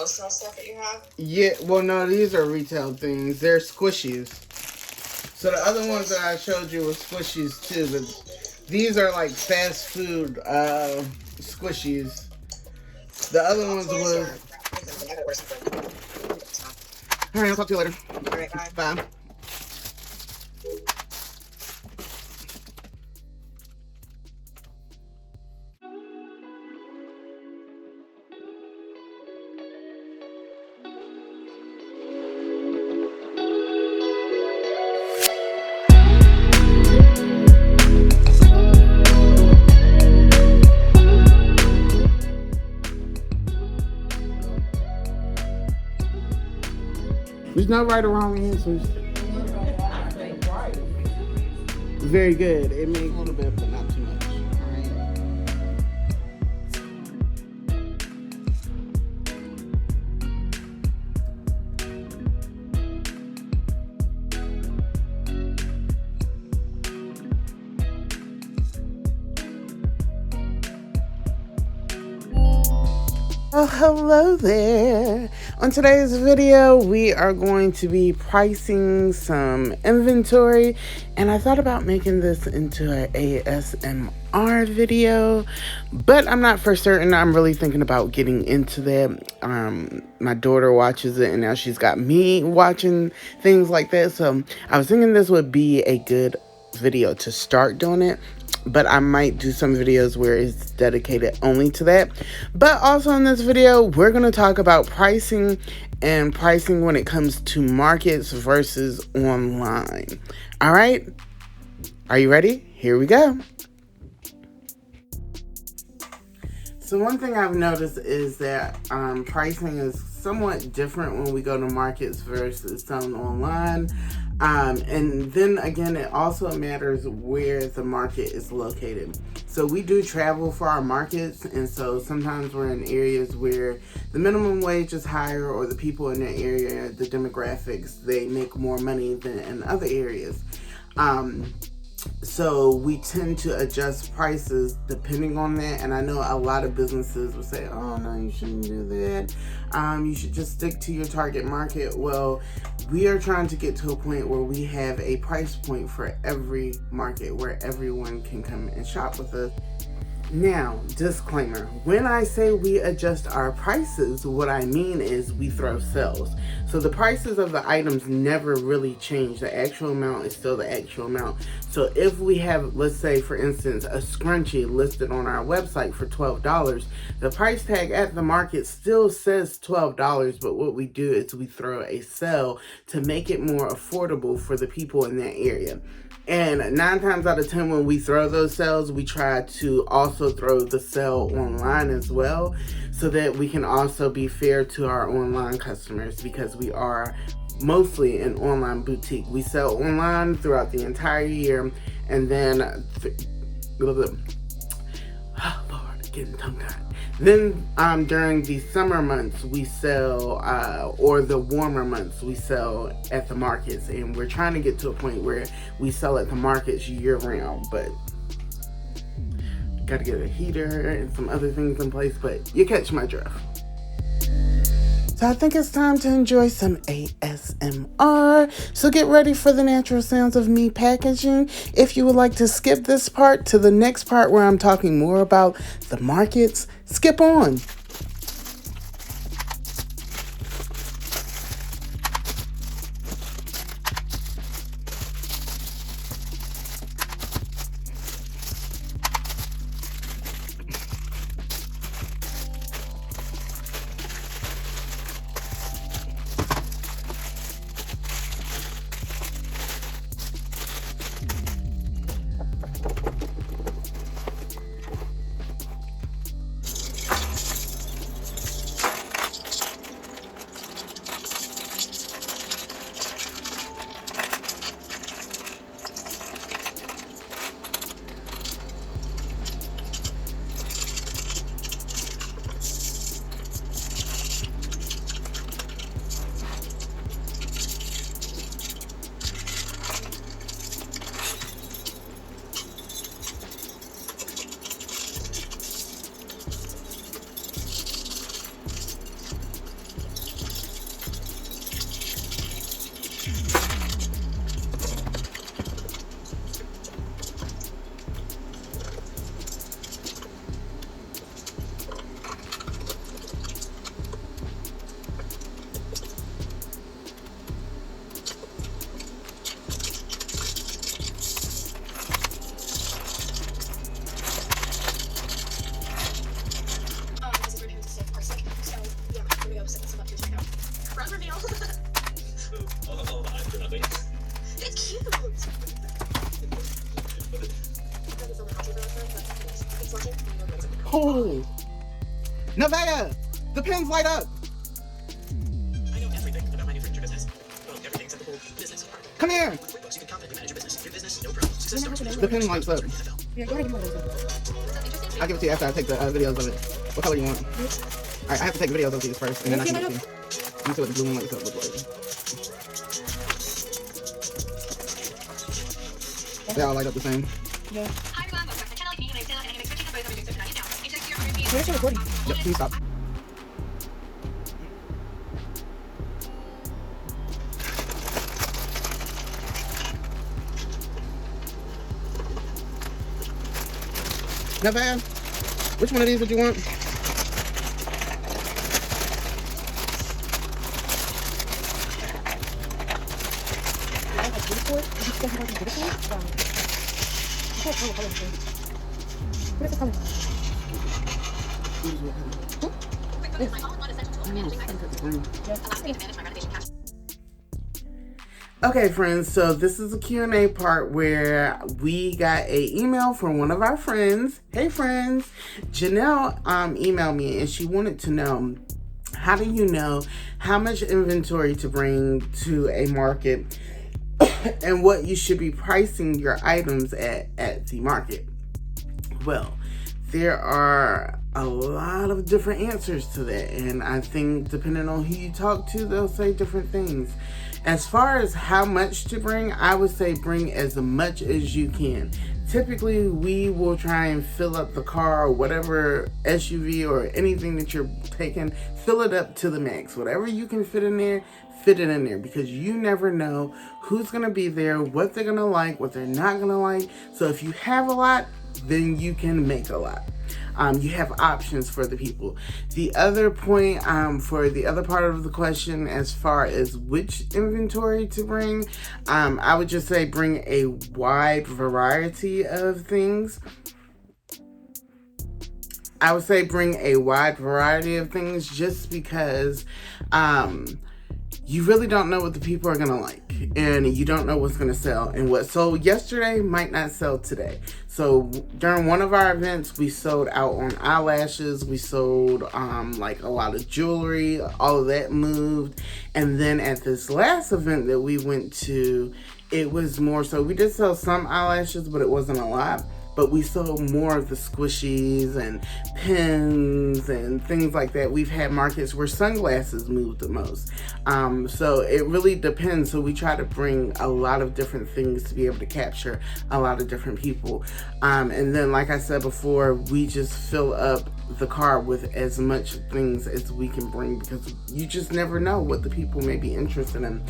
wholesale stuff that you have? Yeah, well, no, these are retail things. They're squishies. So the other ones that I showed you were squishies too, but these are like fast food squishies. The other ones was. All right, I'll talk to you later. All right, bye. Bye. There's no right or wrong answers. Very good. It may a little bit, but not too much. All right. Oh, hello there. On today's video, we are going to be pricing some inventory, and I thought about making this into an ASMR video, but I'm not for certain. I'm really thinking about getting into that. My daughter watches it, and now she's got me watching things like that, so I was thinking this would be a good video to start doing it. But I might do some videos where it's dedicated only to that. But also in this video, we're going to talk about pricing and pricing when it comes to markets versus online. All right. Are you ready? Here we go. So one thing I've noticed is that pricing is somewhat different when we go to markets versus selling online. And then again, it also matters where the market is located. So we do travel for our markets, and so sometimes we're in areas where the minimum wage is higher, or the people in that area, the demographics, they make more money than in other areas. So we tend to adjust prices depending on that. And I know a lot of businesses will say, oh no, you shouldn't do that. You should just stick to your target market. Well, we are trying to get to a point where we have a price point for every market where everyone can come and shop with us. Now, disclaimer, when I say we adjust our prices, what I mean is we throw sales. So the prices of the items never really change. The actual amount is still the actual amount. So if we have, let's say for instance, a scrunchie listed on our website for $12, the price tag at the market still says $12, but what we do is we throw a sale to make it more affordable for the people in that area. And 9 times out of 10, when we throw those sales, we try to also throw the sale online as well, so that we can also be fair to our online customers, because we are mostly an online boutique. We sell online throughout the entire year, and then oh Lord, getting tongue-tied. Then during the summer months, we sell, or the warmer months, we sell at the markets. And we're trying to get to a point where we sell at the markets year-round. But got to get a heater and some other things in place. But you catch my drift. So I think it's time to enjoy some ASMR. So get ready for the natural sounds of me packaging. If you would like to skip this part to the next part where I'm talking more about the markets, skip on. cool. Nevaeh, the pins light up. I know everything about my new furniture business. Well, everything except the whole business part. Come here. With QuickBooks, you can confidently manage your business. Your business, no problem. Success starts with The pin lights up. Yeah, go ahead and give me one of those. I'll give it to you after I take the videos of it. What color do you want? Alright, I have to take videos of these first, and then I can give it to you. Let me see what the blue one lights up look like. They all light up the same. Yeah. Hi everyone, welcome to the channel. It's me, and I'm Sarah, and I'm switching up both of your so now. It's just your review. We're actually recording. Yep, please stop. Nevaeh, which one of these would you want? What is the color? QuickBooks is my all-in-one essential tool for managing my business. Allows me to manage my renovation cash. Okay, friends, so this is a Q&A part where we got a email from one of our friends. Hey, friends. Janelle emailed me, and she wanted to know, how do you know how much inventory to bring to a market and what you should be pricing your items at the market? Well, there are a lot of different answers to that, and I think depending on who you talk to, they'll say different things. As far as how much to bring, I would say bring as much as you can. Typically, we will try and fill up the car or whatever SUV or anything that you're taking, fill it up to the max. Whatever you can fit in there, fit it in there, because you never know who's going to be there, what they're going to like, what they're not going to like. So if you have a lot, then you can make a lot. You have options for the people. The other point for the other part of the question, as far as which inventory to bring, I would just say bring a wide variety of things. I would say bring a wide variety of things just because you really don't know what the people are going to like, and you don't know what's going to sell, and what sold yesterday might not sell today. So during one of our events, we sold out on eyelashes, we sold like a lot of jewelry, all of that moved. And then at this last event that we went to, it was more so, we did sell some eyelashes, but it wasn't a lot. But we sold more of the squishies and pins and things like that. We've had markets where sunglasses moved the most. So it really depends. So we try to bring a lot of different things to be able to capture a lot of different people. And then, like I said before, we just fill up the car with as much things as we can bring, because you just never know what the people may be interested in.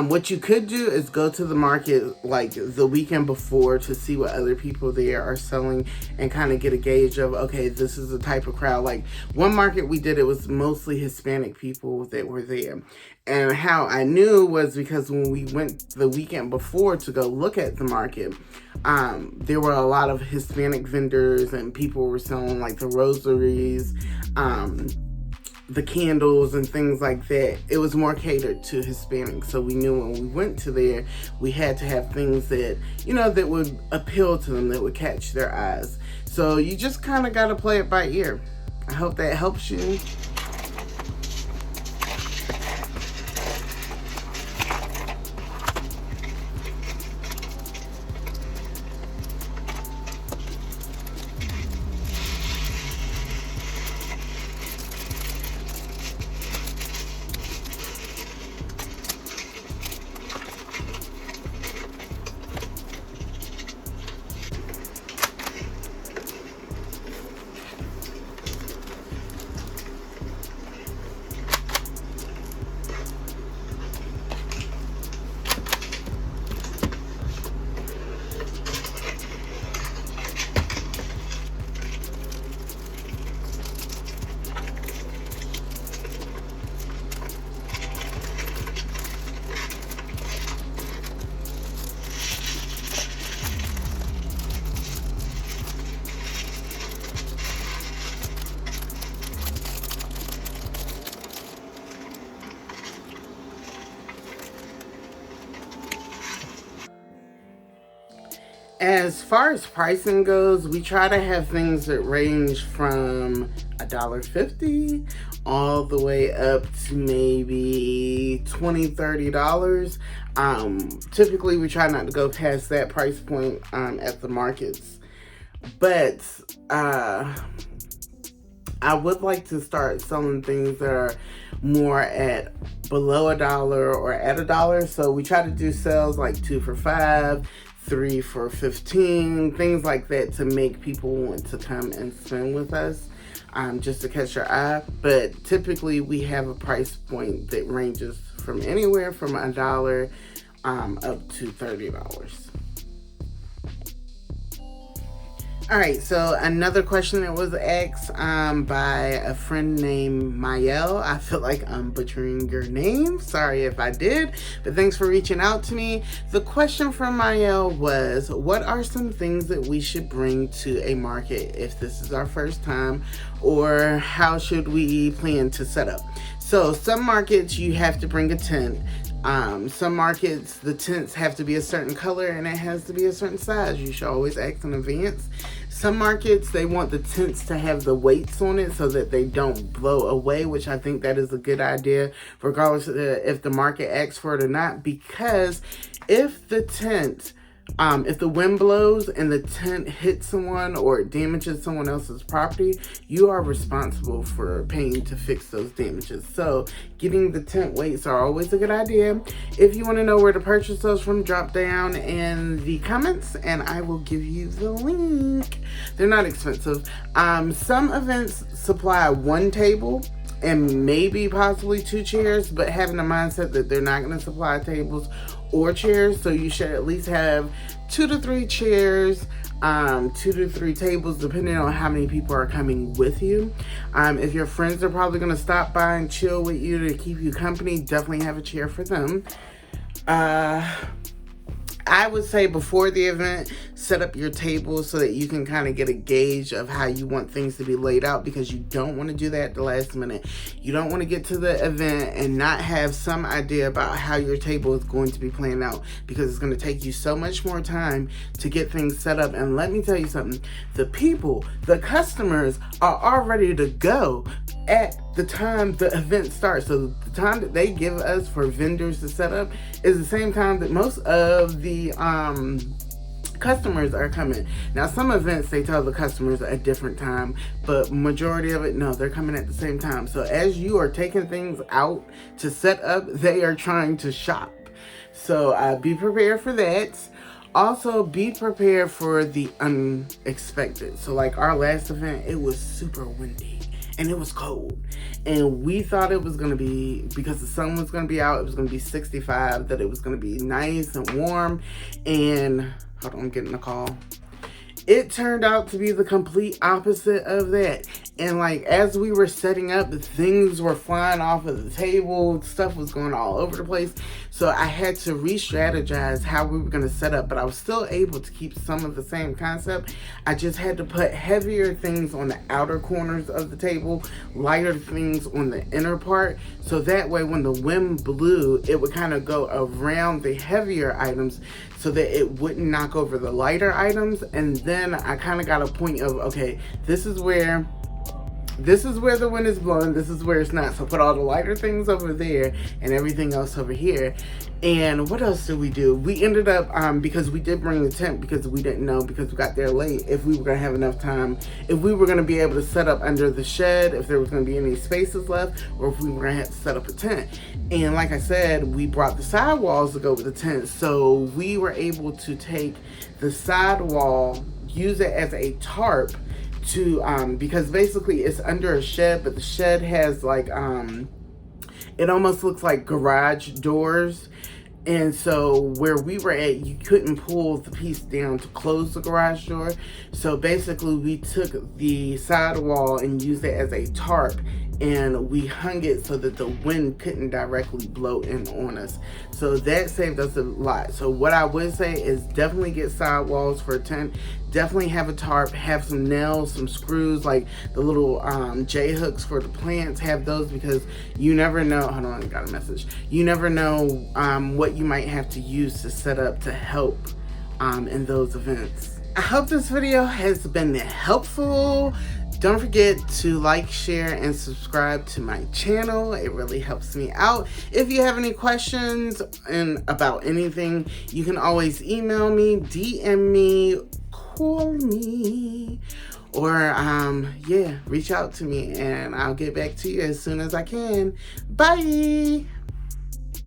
What you could do is go to the market like the weekend before to see what other people there are selling and kind of get a gauge of, okay, this is the type of crowd. Like one market we did, it was mostly Hispanic people that were there. And how I knew was because when we went the weekend before to go look at the market, there were a lot of Hispanic vendors, and people were selling like the rosaries, the candles and things like that. It was more catered to Hispanics. So we knew when we went to there, we had to have things that, you know, that would appeal to them, that would catch their eyes. So you just kind of got to play it by ear. I hope that helps you. As far as pricing goes, we try to have things that range from $1.50 all the way up to maybe $20-$30. Typically we try not to go past that price point at the markets, but I would like to start selling things that are more at below $1 or at $1. So we try to do sales like 2 for $5, 3 for $15, things like that, to make people want to come and spend with us, just to catch your eye. But typically we have a price point that ranges from anywhere from $1 up to $30. All right, so another question that was asked by a friend named Mayel. I feel like I'm butchering your name. Sorry if I did, but thanks for reaching out to me. The question from Mayel was, what are some things that we should bring to a market if this is our first time, or how should we plan to set up? So some markets you have to bring a tent. Some markets, the tents have to be a certain color and it has to be a certain size. You should always ask in advance. Some markets, they want the tents to have the weights on it so that they don't blow away, which I think that is a good idea, regardless of if the market asks for it or not, because if the tent, if the wind blows and the tent hits someone or it damages someone else's property, you are responsible for paying to fix those damages. So getting the tent weights are always a good idea. If you want to know where to purchase those from, drop down in the comments and I will give you the link. They're not expensive. Some events supply 1 table and maybe possibly 2 chairs, but having the mindset that they're not going to supply tables or chairs, so you should at least have 2 to 3 chairs, 2 to 3 tables, depending on how many people are coming with you. If your friends are probably going to stop by and chill with you to keep you company, definitely have a chair for them. I would say before the event, set up your table so that you can kind of get a gauge of how you want things to be laid out, because you don't want to do that at the last minute. You don't want to get to the event and not have some idea about how your table is going to be planned out, because it's going to take you so much more time to get things set up. And let me tell you something, the people, the customers are all ready to go at the time the event starts. So the time that they give us for vendors to set up is the same time that most of the customers are coming. Now some events they tell the customers a different time, but majority of it, no, they're coming at the same time. So as you are taking things out to set up, they are trying to shop. So be prepared for that. Also, be prepared for the unexpected. So like our last event, it was super windy and it was cold. And we thought it was going to be, because the sun was going to be out, it was going to be 65, that it was going to be nice and warm. And, hold on, I'm getting a call. It turned out to be the complete opposite of that. And like, as we were setting up, the things were flying off of the table, stuff was going all over the place. So I had to re-strategize how we were going to set up, but I was still able to keep some of the same concept. I just had to put heavier things on the outer corners of the table, lighter things on the inner part. So that way when the wind blew, it would kind of go around the heavier items so that it wouldn't knock over the lighter items. And then I kind of got a point of, okay, this is where the wind is blowing, this is where it's not. So put all the lighter things over there and everything else over here. And what else did we do? We ended up, because we did bring the tent, because we didn't know, because we got there late, if we were going to have enough time, if we were going to be able to set up under the shed, if there was going to be any spaces left, or if we were going to have to set up a tent. And like I said, we brought the sidewalls to go with the tent. So we were able to take the sidewall, use it as a tarp, to because basically it's under a shed, but the shed has like it almost looks like garage doors. And so where we were at, you couldn't pull the piece down to close the garage door. So basically we took the sidewall and used it as a tarp, and we hung it so that the wind couldn't directly blow in on us. So that saved us a lot. So what I would say is definitely get sidewalls for a tent. Definitely have a tarp, have some nails, some screws, like the little J hooks for the plants. Have those, because you never know. Hold on, I got a message. You never know what you might have to use to set up to help in those events. I hope this video has been helpful. Don't forget to like, share, and subscribe to my channel. It really helps me out. If you have any questions about anything, you can always email me, DM me, call me, or yeah, reach out to me and I'll get back to you as soon as I can. Bye.